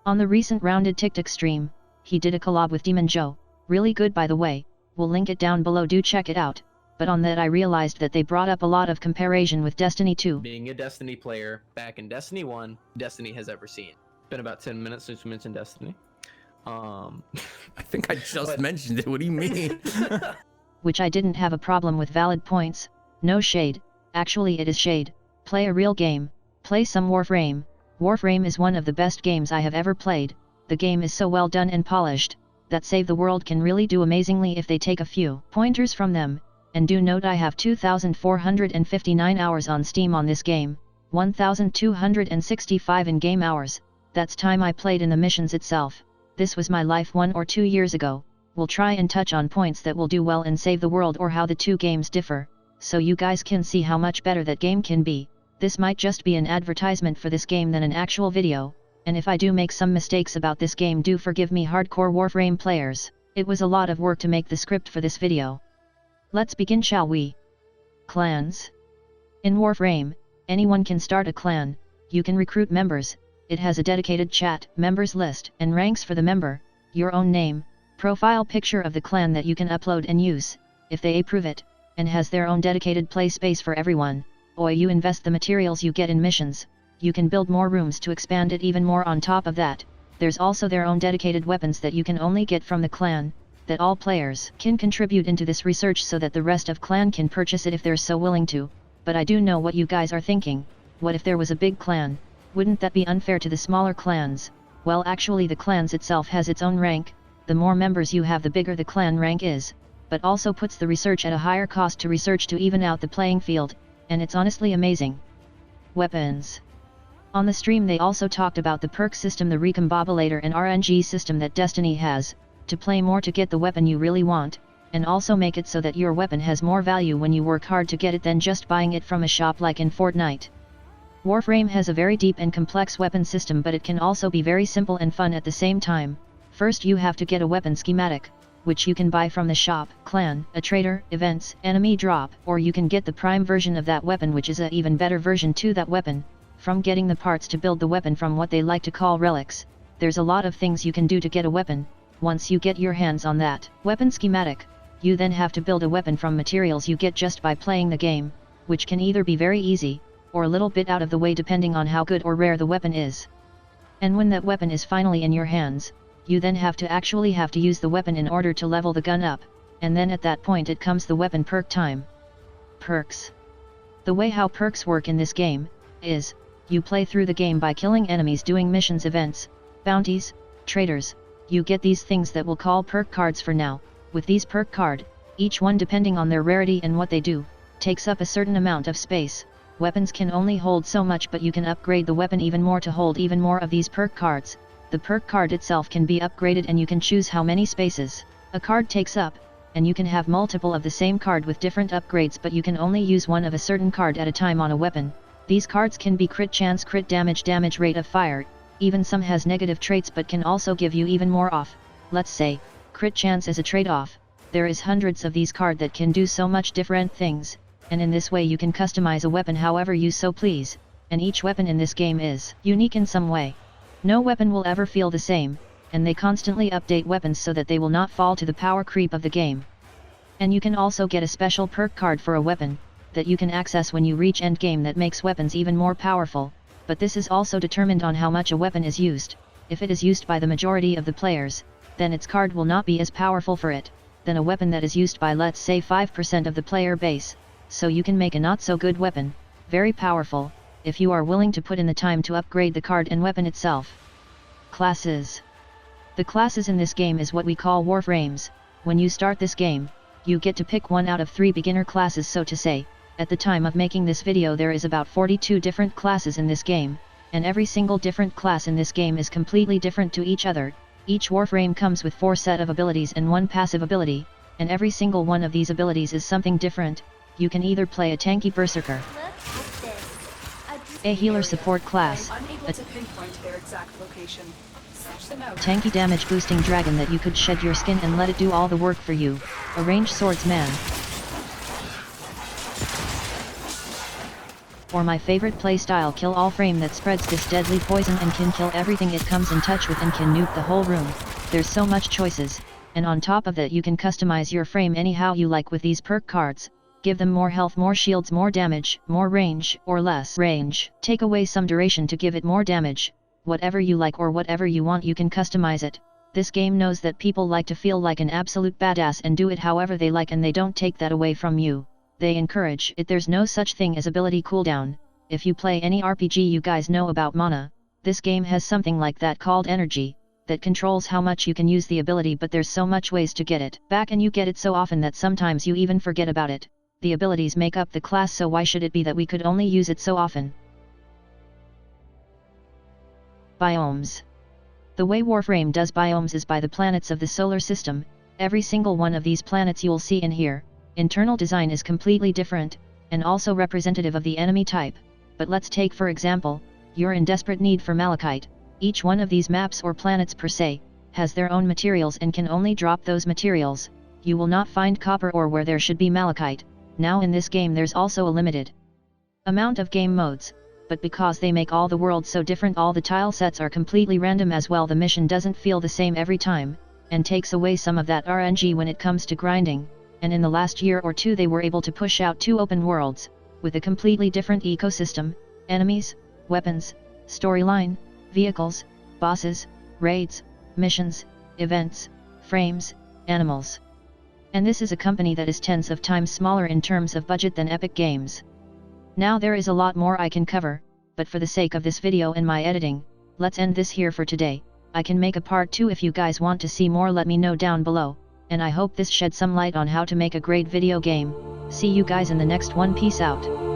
On the recent RoundedTikTak stream, he did a collab with Demon Joe, really good by the way, we'll link it down below, do check it out, but on that I realized that they brought up a lot of comparison with Destiny 2. Being a Destiny player back in Destiny 1, Destiny has ever seen. Been about 10 minutes since we mentioned Destiny. I think I just mentioned it, what do you mean? Which I didn't have a problem with, valid points, no shade, actually it is shade, play a real game, play some Warframe. Warframe is one of the best games I have ever played, the game is so well done and polished, that Save the World can really do amazingly if they take a few pointers from them, and do note I have 2,459 hours on Steam on this game, 1,265 in-game hours, that's time I played in the missions itself. This was my life 1 or 2 years ago. We'll try and touch on points that will do well in Save the World or how the two games differ, so you guys can see how much better that game can be. This might just be an advertisement for this game than an actual video, and if I do make some mistakes about this game, do forgive me, hardcore Warframe players. It was a lot of work to make the script for this video. Let's begin, shall we? Clans. In Warframe, anyone can start a clan, you can recruit members, it has a dedicated chat, members list, and ranks for the member, your own name, profile picture of the clan that you can upload and use, if they approve it, and has their own dedicated play space for everyone. You invest the materials you get in missions, you can build more rooms to expand it even more. On top of that, there's also their own dedicated weapons that you can only get from the clan, that all players can contribute into this research so that the rest of clan can purchase it if they're so willing to. But I do know what you guys are thinking, what if there was a big clan, wouldn't that be unfair to the smaller clans? Well, actually the clans itself has its own rank, the more members you have the bigger the clan rank is, but also puts the research at a higher cost to research to even out the playing field, and it's honestly amazing. Weapons. On the stream they also talked about the perk system, the recombobulator and RNG system that Destiny has, to play more to get the weapon you really want, and also make it so that your weapon has more value when you work hard to get it than just buying it from a shop like in Fortnite. Warframe has a very deep and complex weapon system, but it can also be very simple and fun at the same time. First you have to get a weapon schematic, which you can buy from the shop, clan, a trader, events, enemy drop, or you can get the prime version of that weapon, which is a even better version to that weapon. From getting the parts to build the weapon from what they like to call relics, there's a lot of things you can do to get a weapon. Once you get your hands on that weapon schematic, you then have to build a weapon from materials you get just by playing the game, which can either be very easy, or a little bit out of the way depending on how good or rare the weapon is. And when that weapon is finally in your hands, you then have to use the weapon in order to level the gun up, and then at that point it comes the weapon perk time. Perks. The way how perks work in this game, is, you play through the game by killing enemies, doing missions, events, bounties, traders, you get these things that we'll call perk cards for now. With these perk card, each one depending on their rarity and what they do, takes up a certain amount of space. Weapons can only hold so much, but you can upgrade the weapon even more to hold even more of these perk cards. The perk card itself can be upgraded and you can choose how many spaces a card takes up, and you can have multiple of the same card with different upgrades, but you can only use one of a certain card at a time on a weapon. These cards can be crit chance, crit damage, damage rate of fire, even some has negative traits but can also give you even more off. Let's say, crit chance is a trade-off. There is hundreds of these cards that can do so much different things, and in this way you can customize a weapon however you so please, and each weapon in this game is unique in some way. No weapon will ever feel the same, and they constantly update weapons so that they will not fall to the power creep of the game. And you can also get a special perk card for a weapon, that you can access when you reach end game, that makes weapons even more powerful, but this is also determined on how much a weapon is used. If it is used by the majority of the players, then its card will not be as powerful for it, than a weapon that is used by let's say 5% of the player base, so you can make a not so good weapon, very powerful, if you are willing to put in the time to upgrade the card and weapon itself. Classes. The classes in this game is what we call Warframes. When you start this game, you get to pick one out of 3 beginner classes, so to say. At the time of making this video there is about 42 different classes in this game, and every single different class in this game is completely different to each other. Each Warframe comes with 4 set of abilities and 1 passive ability, and every single one of these abilities is something different. You can either play a tanky berserker, a healer support class, a tanky damage boosting dragon that you could shed your skin and let it do all the work for you, a ranged swordsman, or my favorite playstyle kill all frame that spreads this deadly poison and can kill everything it comes in touch with and can nuke the whole room. There's so much choices, and on top of that you can customize your frame anyhow you like with these perk cards. Give them more health, more shields, more damage, more range, or less range. Take away some duration to give it more damage. Whatever you like or whatever you want you can customize it. This game knows that people like to feel like an absolute badass and do it however they like, and they don't take that away from you. They encourage it. There's no such thing as ability cooldown. If you play any RPG you guys know about mana, this game has something like that called energy, that controls how much you can use the ability, but there's so much ways to get it back and you get it so often that sometimes you even forget about it. The abilities make up the class, so why should it be that we could only use it so often? Biomes. The way Warframe does biomes is by the planets of the solar system. Every single one of these planets you'll see in here. Internal design is completely different, and also representative of the enemy type. But let's take for example, you're in desperate need for malachite. Each one of these maps or planets per se, has their own materials and can only drop those materials. You will not find copper ore where there should be malachite. Now in this game there's also a limited amount of game modes, but because they make all the worlds so different, all the tile sets are completely random as well. The mission doesn't feel the same every time, and takes away some of that RNG when it comes to grinding. And in the last year or two they were able to push out 2 open worlds, with a completely different ecosystem, enemies, weapons, storyline, vehicles, bosses, raids, missions, events, frames, animals. And this is a company that is tens of times smaller in terms of budget than Epic Games. Now there is a lot more I can cover, but for the sake of this video and my editing, let's end this here for today. I can make a part 2 if you guys want to see more. Let me know down below. And I hope this shed some light on how to make a great video game. See you guys in the next one. Peace out.